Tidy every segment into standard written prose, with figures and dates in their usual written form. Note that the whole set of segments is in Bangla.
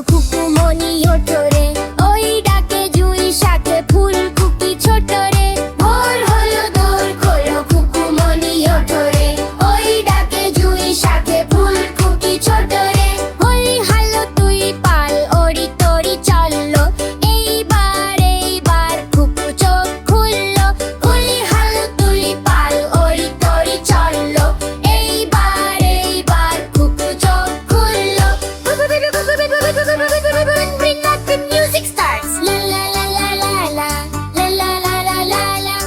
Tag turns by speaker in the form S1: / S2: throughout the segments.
S1: কুকুমনি ওঠো রে, ওই ডাকে জুঁই শাকে ফুল কুকি ছোট রে। ভোর হলো দোর খোলো কুকুমনি ওঠো রে, ওই ডাকে জুঁই শাকে ফুল কুকি ছোট রে। হলি হালো তুই পাল ওরি তোরি চললো, এইবার কুকু চোখ খুললো। হলি হালো তুই পাল ওরি তোরি চললো, এইবার কুকু চোখ খুললো। The music starts. La la la la la la, la la la la la la,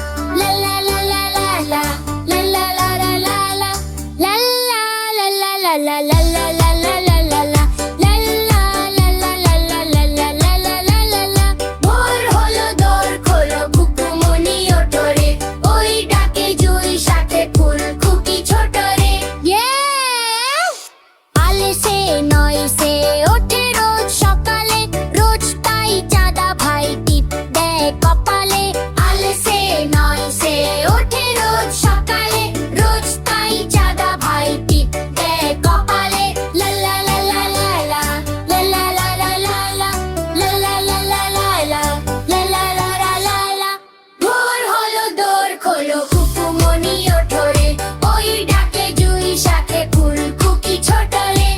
S1: la la la la la la, la la la la la la, la la la la la la, la la la la la la, la la la la la la, la la la la la la la, la la. ভোর হলো দোর খোলো কুকুমনি ওঠো রে, ওই ডাকে জুঁই শাকে ফুল কুকি ছোট রে। আলেসে নয় সে ওঠে রোজ সকালে, রোজ তাই চাঁদা ভাই টিপ দেয় কপালে। আলেসে নয় সে ওঠে রোজ সকালে, রোজ তাই চাঁদা ভাই টিপ দেয় কপালে। লা লা লা লা লা লা, লা লা লা লা লা লা, লা লা লা লা লা লা, লা লা লা লা লা লা। ভোর হলো দোর খোলো কুকুমনি ওঠো রে, ওই ডাকে জুঁই শাকে ফুল কুকি ছোট রে।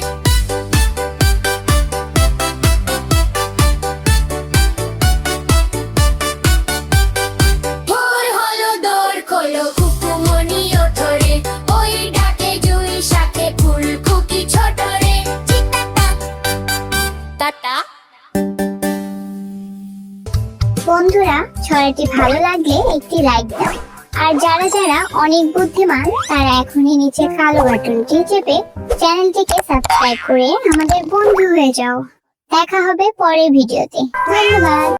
S1: ভোর হলো দোর খোলো কুকুমনি ওঠো রে, ওই ডাকে জুঁই শাকে ফুল কুকি ছোট রে। চিটাটা টাটা।
S2: বন্ধুরা, ছড়াটি ভালো লাগলে একটি লাইক দাও। আর যারা যারা অনেক বুদ্ধিমান তারা এখনই নিচে কালো বাটনটি চেপে চ্যানেলটিকে সাবস্ক্রাইব করে আমাদের বন্ধু হয়ে যাও। দেখা হবে পরের ভিডিওতে। ধন্যবাদ।